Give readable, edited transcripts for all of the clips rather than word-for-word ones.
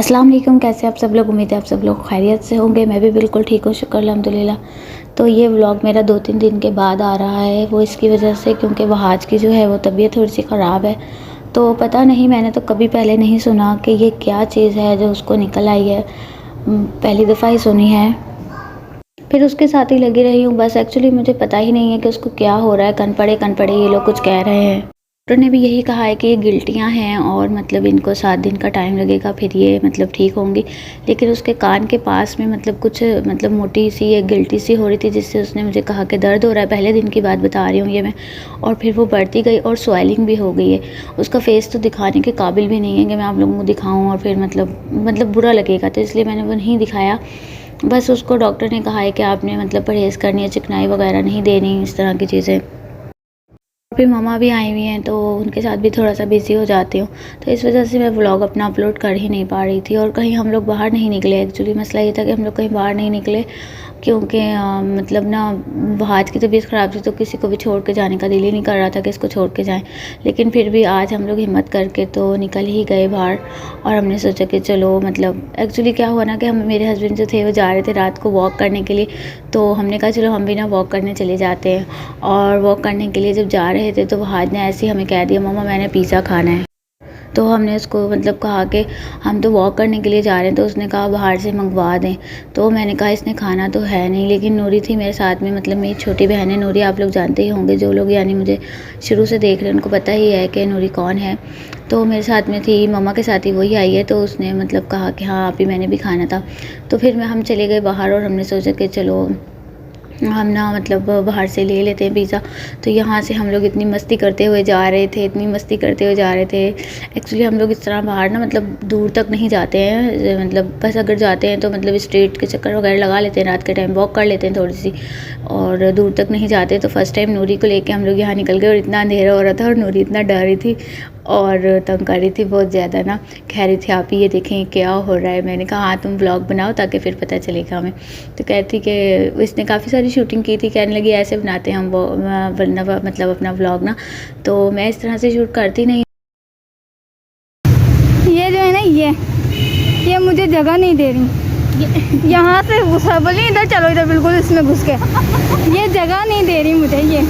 अस्सलाम वालेकुम। कैसे आप सब लोग? उम्मीद है आप सब लोग खैरियत से होंगे। मैं भी बिल्कुल ठीक हूँ, शुक्र अल्हम्दुलिल्लाह। तो ये व्लॉग मेरा 2-3 दिन के बाद आ रहा है, वो इसकी वजह से क्योंकि वहाज की जो है वो तबीयत थोड़ी सी ख़राब है। तो पता नहीं, मैंने तो कभी पहले नहीं सुना कि ये क्या चीज़ है जो उसको निकल आई है। पहली दफ़ा ही सुनी है। फिर उसके साथ ही लगी रही हूँ बस। एक्चुअली मुझे पता ही नहीं है कि उसको क्या हो रहा है। कन पड़े ये लोग कुछ कह रहे हैं। डॉक्टर ने भी यही कहा है कि ये गिल्टियाँ हैं और मतलब इनको 7 दिन का टाइम लगेगा, फिर ये मतलब ठीक होंगी। लेकिन उसके कान के पास में मतलब कुछ मतलब मोटी सी एक गिल्टी सी हो रही थी, जिससे उसने मुझे कहा कि दर्द हो रहा है। पहले दिन की बात बता रही हूँ ये मैं। और फिर वो बढ़ती गई और स्वेलिंग भी हो गई है। उसका फेस तो दिखाने के काबिल भी नहीं है कि मैं आप लोगों को दिखाऊँ, और फिर मतलब बुरा लगेगा, तो इसलिए मैंने वो नहीं दिखाया। बस उसको डॉक्टर ने कहा है कि आपने मतलब परहेज़ करनी है, चिकनाई वगैरह नहीं देनी, इस तरह की चीज़ें। फिर मम्मा भी आई हुई हैं, तो उनके साथ भी थोड़ा सा बिज़ी हो जाती हूँ। तो इस वजह से मैं व्लॉग अपना अपलोड कर ही नहीं पा रही थी। और कहीं हम लोग बाहर नहीं निकले। एक्चुअली मसला ये था कि हम लोग कहीं बाहर नहीं निकले, क्योंकि मतलब ना आज की तबीयत ख़राब थी, तो किसी को भी छोड़ के जाने का दिल ही नहीं कर रहा था कि इसको छोड़ के जाएं। लेकिन फिर भी आज हम लोग हिम्मत करके तो निकल ही गए बाहर। और हमने सोचा कि चलो, मतलब एक्चुअली क्या हुआ ना कि हम मेरे हस्बैंड जो थे वो जा रहे थे रात को वॉक करने के लिए। तो हमने कहा चलो हम भी ना वॉक करने चले जाते हैं। और वॉक करने के लिए जब जा रहे थे तो वहाज ने ऐसे ही हमें कह दिया, मम्मा मैंने पिज़्ज़ा खाना है। तो हमने उसको मतलब कहा कि हम तो वॉक करने के लिए जा रहे हैं, तो उसने कहा बाहर से मंगवा दें। तो मैंने कहा इसने खाना तो है नहीं। लेकिन नूरी थी मेरे साथ में, मतलब मेरी छोटी बहन है नूरी। आप लोग जानते ही होंगे, जो लोग यानी मुझे शुरू से देख रहे हैं उनको पता ही है कि नूरी कौन है। तो मेरे साथ में थी, मम्मा के साथ ही वही आई है। तो उसने मतलब कहा कि हाँ आप ही, मैंने भी खाना था। तो फिर हम चले गए बाहर, और हमने सोचा कि चलो हम ना मतलब बाहर से ले लेते हैं पिज़्ज़ा। तो यहाँ से हम लोग इतनी मस्ती करते हुए जा रहे थे, इतनी मस्ती करते हुए जा रहे थे। एक्चुअली हम लोग इस तरह बाहर ना मतलब दूर तक नहीं जाते हैं, मतलब बस अगर जाते हैं तो मतलब स्ट्रीट के चक्कर वगैरह लगा लेते हैं, रात के टाइम वॉक कर लेते हैं थोड़ी सी, और दूर तक नहीं जाते। तो फर्स्ट टाइम नूरी को लेके हम लोग यहाँ निकल गए, और इतना अंधेरा हो रहा था और नूरी इतना डर रही थी और तंग कर रही थी बहुत ज़्यादा ना। कह रही थी आप ही ये देखें क्या हो रहा है। मैंने कहा हाँ तुम ब्लॉग बनाओ ताकि फिर पता चलेगा हमें। तो कहती कि इसने काफ़ी सारी शूटिंग की थी, कहने लगी ऐसे बनाते हैं हम वो वरना मतलब अपना व्लॉग ना। तो मैं इस तरह से शूट करती नहीं। ये जो है ना, ये मुझे जगह नहीं दे रही। यहाँ से घुसा, बोली इधर चलो, इधर बिल्कुल इसमें घुस के। ये जगह नहीं दे रही मुझे। ये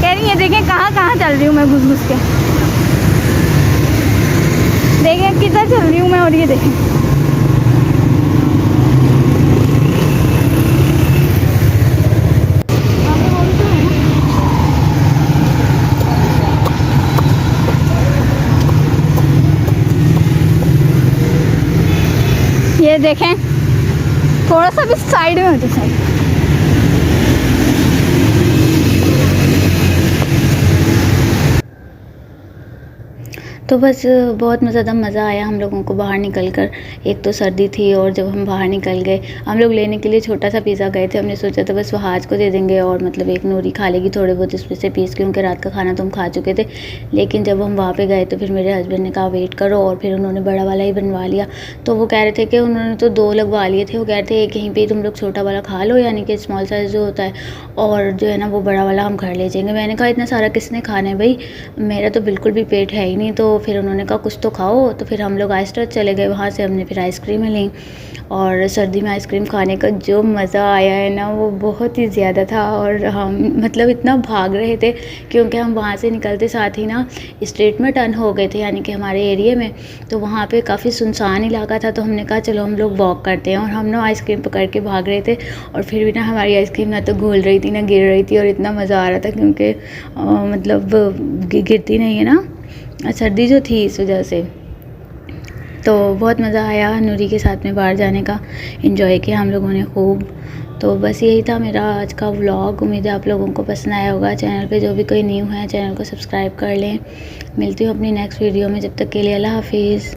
कह रही है देखें कहाँ कहाँ चल रही हूँ मैं घुस घुस के। देखें किधर चल रही हूँ मैं, और ये देखें। ये देखें, थोड़ा सा भी साइड में होती साइड। तो बस बहुत ज़्यादा मज़ा आया हम लोगों को बाहर निकल कर। एक तो सर्दी थी, और जब हम बाहर निकल गए, हम लोग लेने के लिए छोटा सा पिज़्ज़ा गए थे। हमने सोचा था बस वहाज को दे देंगे, और मतलब एक नूरी खा लेगी थोड़े बहुत इसमें से पीस, क्योंकि रात का खाना तो हम खा चुके थे। लेकिन जब हम वहाँ पे गए तो फिर मेरे हस्बैंड ने कहा वेट करो, और फिर उन्होंने बड़ा वाला ही बनवा लिया। तो वो कह रहे थे कि उन्होंने तो 2 लगवा लिए थे। वो कह रहे थे एक यहीं पर तुम लोग छोटा वाला खा लो, यानी कि स्मॉल साइज़ जो होता है, और जो है ना वो बड़ा वाला हम घर ले जाएंगे। मैंने कहा इतना सारा किसने खाना है भाई, मेरा तो बिल्कुल भी पेट है ही नहीं। तो फिर उन्होंने कहा कुछ तो खाओ। तो फिर हम लोग आइसक्रीम चले गए, वहाँ से हमने फिर आइसक्रीमें ली। और सर्दी में आइसक्रीम खाने का जो मज़ा आया है ना, वो बहुत ही ज़्यादा था। और हम मतलब इतना भाग रहे थे, क्योंकि हम वहाँ से निकलते साथ ही ना स्ट्रीट में टर्न हो गए थे, यानी कि हमारे एरिया में। तो वहाँ पे काफ़ी सुनसान इलाका था। तो हमने कहा चलो हम लोग वॉक करते हैं, और हम ना आइसक्रीम पकड़ के भाग रहे थे। और फिर भी ना हमारी आइसक्रीम ना तो घुल रही थी ना गिर रही थी, और इतना मज़ा आ रहा था, क्योंकि मतलब गिरती नहीं है ना सर्दी जो थी, इस वजह से। तो बहुत मज़ा आया नूरी के साथ में बाहर जाने का। एंजॉय किया हम लोगों ने खूब। तो बस यही था मेरा आज का व्लॉग। उम्मीद है आप लोगों को पसंद आया होगा। चैनल पे जो भी कोई न्यू है चैनल को सब्सक्राइब कर लें। मिलती हूँ अपनी नेक्स्ट वीडियो में, जब तक के लिए अल्लाह हाफिज़।